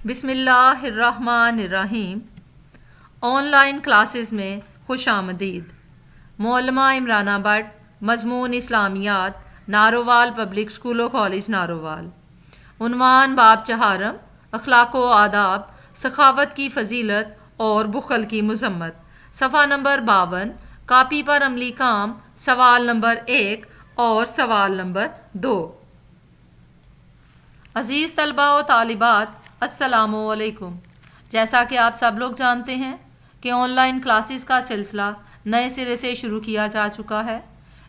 بسم اللہ الرحمن الرحیم۔ آن لائن کلاسز میں خوش آمدید۔ معلمہ عمرانہ بٹ، مضمون اسلامیات، نارووال پبلک اسکول و کالج نارووال۔ عنوان باب چہارم، اخلاق و آداب، سخاوت کی فضیلت اور بخل کی مذمت۔ صفحہ نمبر 52، کاپی پر عملی کام، سوال نمبر 1 اور سوال نمبر 2۔ عزیز طلباء و طالبات، السلام علیکم۔ جیسا کہ آپ سب لوگ جانتے ہیں کہ آن لائن کلاسز کا سلسلہ نئے سرے سے شروع کیا جا چکا ہے۔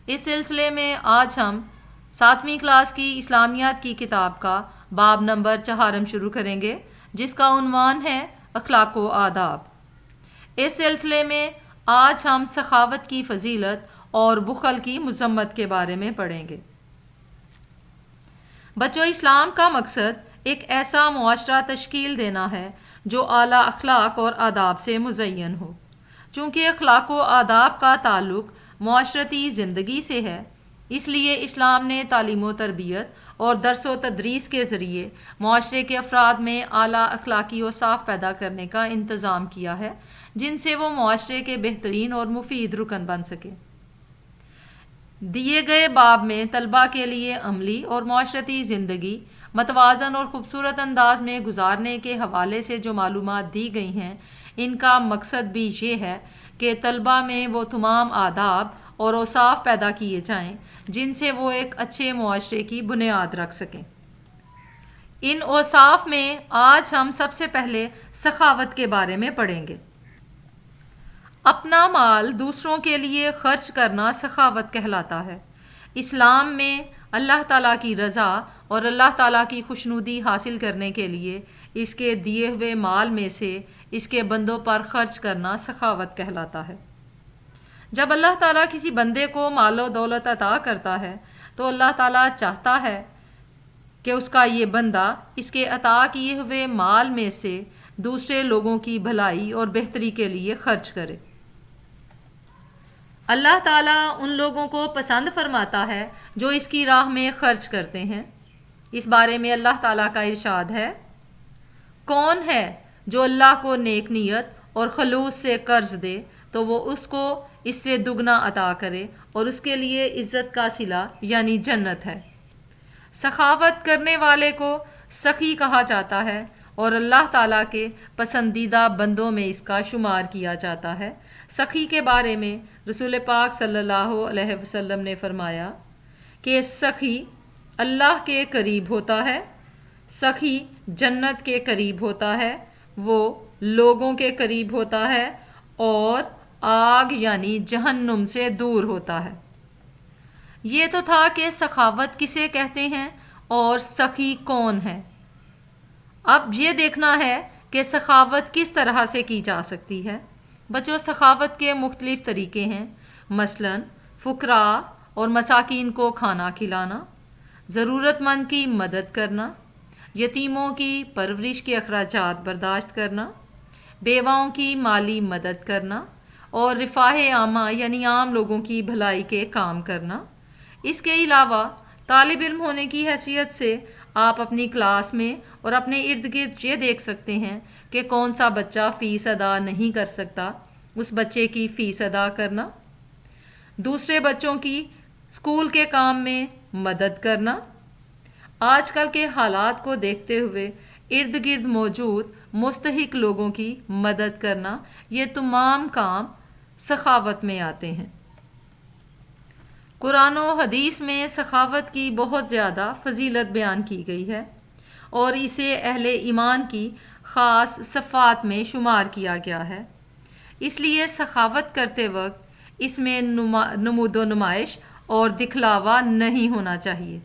اس سلسلے میں آج ہم 7ویں کلاس کی اسلامیات کی کتاب کا باب نمبر 4 شروع کریں گے، جس کا عنوان ہے اخلاق و آداب۔ اس سلسلے میں آج ہم سخاوت کی فضیلت اور بخل کی مذمت کے بارے میں پڑھیں گے۔ بچوں، اسلام کا مقصد ایک ایسا معاشرہ تشکیل دینا ہے جو اعلیٰ اخلاق اور آداب سے مزین ہو۔ چونکہ اخلاق و آداب کا تعلق معاشرتی زندگی سے ہے، اس لیے اسلام نے تعلیم و تربیت اور درس و تدریس کے ذریعے معاشرے کے افراد میں اعلیٰ اخلاقی و صاف پیدا کرنے کا انتظام کیا ہے، جن سے وہ معاشرے کے بہترین اور مفید رکن بن سکے۔ دیے گئے باب میں طلباء کے لیے عملی اور معاشرتی زندگی متوازن اور خوبصورت انداز میں گزارنے کے حوالے سے جو معلومات دی گئی ہیں، ان کا مقصد بھی یہ ہے کہ طلباء میں وہ تمام آداب اور اوصاف پیدا کیے جائیں جن سے وہ ایک اچھے معاشرے کی بنیاد رکھ سکیں۔ ان اوصاف میں آج ہم سب سے پہلے سخاوت کے بارے میں پڑھیں گے۔ اپنا مال دوسروں کے لیے خرچ کرنا سخاوت کہلاتا ہے۔ اسلام میں اللہ تعالیٰ کی رضا اور اللہ تعالیٰ کی خوشنودی حاصل کرنے کے لیے اس کے دیے ہوئے مال میں سے اس کے بندوں پر خرچ کرنا سخاوت کہلاتا ہے۔ جب اللہ تعالیٰ کسی بندے کو مال و دولت عطا کرتا ہے تو اللہ تعالیٰ چاہتا ہے کہ اس کا یہ بندہ اس کے عطا کیے ہوئے مال میں سے دوسرے لوگوں کی بھلائی اور بہتری کے لیے خرچ کرے۔ اللہ تعالیٰ ان لوگوں کو پسند فرماتا ہے جو اس کی راہ میں خرچ کرتے ہیں۔ اس بارے میں اللہ تعالیٰ کا ارشاد ہے، کون ہے جو اللہ کو نیک نیت اور خلوص سے قرض دے تو وہ اس کو اس سے دگنا عطا کرے اور اس کے لیے عزت کا صلہ یعنی جنت ہے۔ سخاوت کرنے والے کو سخی کہا جاتا ہے اور اللہ تعالیٰ کے پسندیدہ بندوں میں اس کا شمار کیا جاتا ہے۔ سخی کے بارے میں رسول پاک صلی اللہ علیہ وسلم نے فرمایا کہ سخی اللہ کے قریب ہوتا ہے، سخی جنت کے قریب ہوتا ہے، وہ لوگوں کے قریب ہوتا ہے اور آگ یعنی جہنم سے دور ہوتا ہے۔ یہ تو تھا کہ سخاوت کسے کہتے ہیں اور سخی کون ہے۔ اب یہ دیکھنا ہے کہ سخاوت کس طرح سے کی جا سکتی ہے۔ بچوں، سخاوت کے مختلف طریقے ہیں، مثلاً فقراء اور مساکین کو کھانا کھلانا، ضرورت مند کی مدد کرنا، یتیموں کی پرورش کے اخراجات برداشت کرنا، بیواؤں کی مالی مدد کرنا اور رفاہ عامہ یعنی عام لوگوں کی بھلائی کے کام کرنا۔ اس کے علاوہ طالب علم ہونے کی حیثیت سے آپ اپنی کلاس میں اور اپنے ارد گرد یہ دیکھ سکتے ہیں کہ کون سا بچہ فیس ادا نہیں کر سکتا، اس بچے کی فیس ادا کرنا، دوسرے بچوں کی اسکول کے کام میں مدد کرنا۔ آج کل کے حالات کو دیکھتے ہوئے ارد گرد موجود مستحق لوگوں کی مدد کرنا، یہ تمام کام سخاوت میں آتے ہیں۔ قرآن و حدیث میں سخاوت کی بہت زیادہ فضیلت بیان کی گئی ہے اور اسے اہل ایمان کی خاص صفات میں شمار کیا گیا ہے۔ اس لیے سخاوت کرتے وقت اس میں نمود و نمائش اور دکھلاوا نہیں ہونا چاہیے،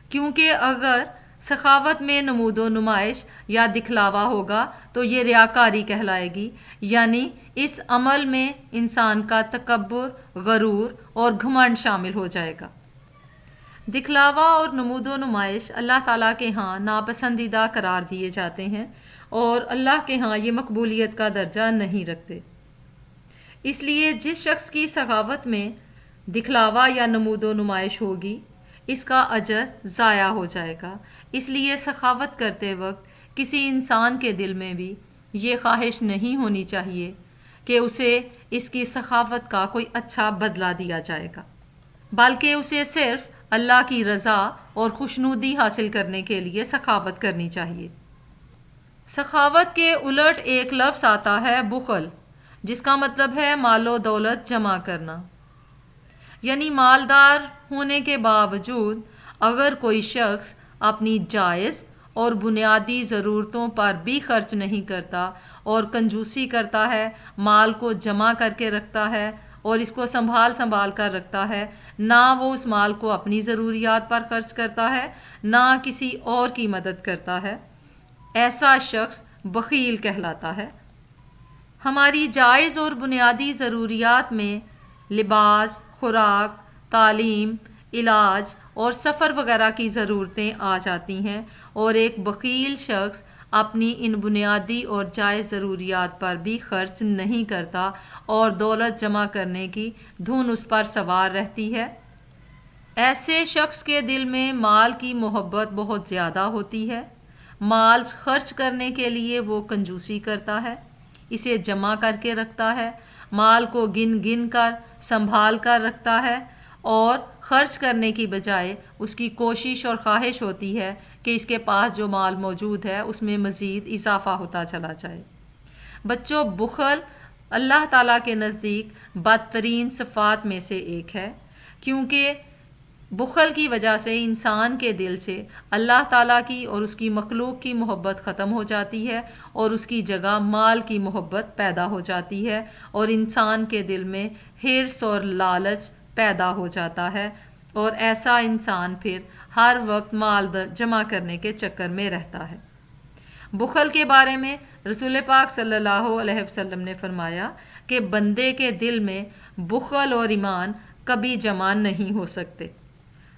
کیونکہ اگر سخاوت میں نمود و نمائش یا دکھلاوا ہوگا تو یہ ریاکاری کہلائے گی، یعنی اس عمل میں انسان کا تکبر، غرور اور گھمنڈ شامل ہو جائے گا۔ دکھلاوا اور نمود و نمائش اللہ تعالیٰ کے ہاں ناپسندیدہ قرار دیے جاتے ہیں اور اللہ کے ہاں یہ مقبولیت کا درجہ نہیں رکھتے۔ اس لیے جس شخص کی سخاوت میں دکھلاوا یا نمود و نمائش ہوگی، اس کا اجر ضائع ہو جائے گا۔ اس لیے سخاوت کرتے وقت کسی انسان کے دل میں بھی یہ خواہش نہیں ہونی چاہیے کہ اسے اس کی سخاوت کا کوئی اچھا بدلہ دیا جائے گا، بلکہ اسے صرف اللہ کی رضا اور خوشنودی حاصل کرنے کے لیے سخاوت کرنی چاہیے۔ سخاوت کے الٹ ایک لفظ آتا ہے بخل، جس کا مطلب ہے مال و دولت جمع کرنا، یعنی مالدار ہونے کے باوجود اگر کوئی شخص اپنی جائز اور بنیادی ضرورتوں پر بھی خرچ نہیں کرتا اور کنجوسی کرتا ہے، مال کو جمع کر کے رکھتا ہے اور اس کو سنبھال کر رکھتا ہے، نہ وہ اس مال کو اپنی ضروریات پر خرچ کرتا ہے نہ کسی اور کی مدد کرتا ہے، ایسا شخص بخیل کہلاتا ہے۔ ہماری جائز اور بنیادی ضروریات میں لباس، خوراک، تعلیم، علاج اور سفر وغیرہ کی ضرورتیں آ جاتی ہیں، اور ایک بخیل شخص اپنی ان بنیادی اور جائز ضروریات پر بھی خرچ نہیں کرتا اور دولت جمع کرنے کی دھن اس پر سوار رہتی ہے۔ ایسے شخص کے دل میں مال کی محبت بہت زیادہ ہوتی ہے، مال خرچ کرنے کے لیے وہ کنجوسی کرتا ہے، اسے جمع کر کے رکھتا ہے، مال کو گن گن کر سنبھال کر رکھتا ہے، اور خرچ کرنے کی بجائے اس کی کوشش اور خواہش ہوتی ہے کہ اس کے پاس جو مال موجود ہے اس میں مزید اضافہ ہوتا چلا جائے۔ بچوں، بخل اللہ تعالیٰ کے نزدیک بدترین صفات میں سے ایک ہے، کیونکہ بخل کی وجہ سے انسان کے دل سے اللہ تعالیٰ کی اور اس کی مخلوق کی محبت ختم ہو جاتی ہے اور اس کی جگہ مال کی محبت پیدا ہو جاتی ہے، اور انسان کے دل میں حرص اور لالچ پیدا ہو جاتا ہے، اور ایسا انسان پھر ہر وقت مال جمع کرنے کے چکر میں رہتا ہے۔ بخل کے بارے میں رسول پاک صلی اللہ علیہ وسلم نے فرمایا کہ بندے کے دل میں بخل اور ایمان کبھی جمع نہیں ہو سکتے۔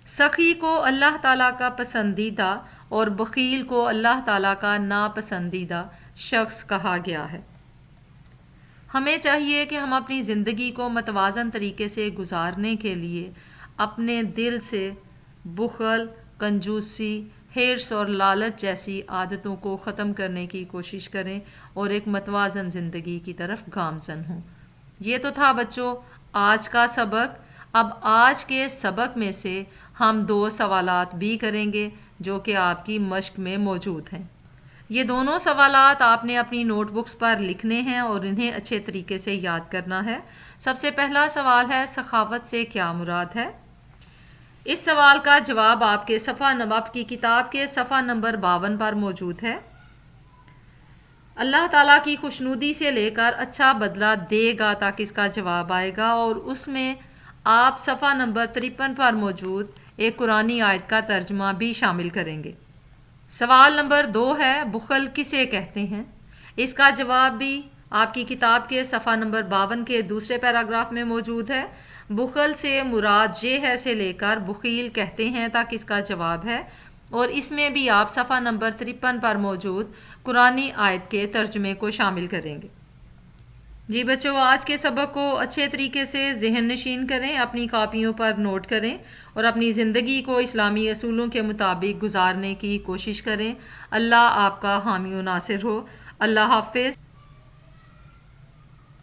سخی کو اللہ تعالیٰ کا پسندیدہ اور بخیل کو اللہ تعالیٰ کا ناپسندیدہ شخص کہا گیا ہے۔ ہمیں چاہیے کہ ہم اپنی زندگی کو متوازن طریقے سے گزارنے کے لیے اپنے دل سے بخل، کنجوسی، حرص اور لالچ جیسی عادتوں کو ختم کرنے کی کوشش کریں اور ایک متوازن زندگی کی طرف گامزن ہوں۔ یہ تو تھا بچوں آج کا سبق۔ اب آج کے سبق میں سے ہم 2 سوالات بھی کریں گے جو کہ آپ کی مشق میں موجود ہیں۔ یہ دونوں سوالات آپ نے اپنی نوٹ بکس پر لکھنے ہیں اور انہیں اچھے طریقے سے یاد کرنا ہے۔ سب سے پہلا سوال ہے، سخاوت سے کیا مراد ہے؟ اس سوال کا جواب آپ کی کتاب کے صفحہ نمبر 52 پر موجود ہے۔ اللہ تعالیٰ کی خوشنودی سے لے کر اچھا بدلہ دے گا تک اس کا جواب آئے گا، اور اس میں آپ صفحہ نمبر 53 پر موجود ایک قرآنی آیت کا ترجمہ بھی شامل کریں گے۔ سوال نمبر 2 ہے، بخل کسے کہتے ہیں؟ اس کا جواب بھی آپ کی کتاب کے صفحہ نمبر 52 کے دوسرے پیراگراف میں موجود ہے۔ بخل سے مراد یہ ہے سے لے کر بخیل کہتے ہیں تک اس کا جواب ہے، اور اس میں بھی آپ صفحہ نمبر 53 پر موجود قرآنی آیت کے ترجمے کو شامل کریں گے۔ جی بچوں، آج کے سبق کو اچھے طریقے سے ذہن نشین کریں، اپنی کاپیوں پر نوٹ کریں اور اپنی زندگی کو اسلامی اصولوں کے مطابق گزارنے کی کوشش کریں۔ اللہ آپ کا حامی و ناصر ہو۔ اللہ حافظ۔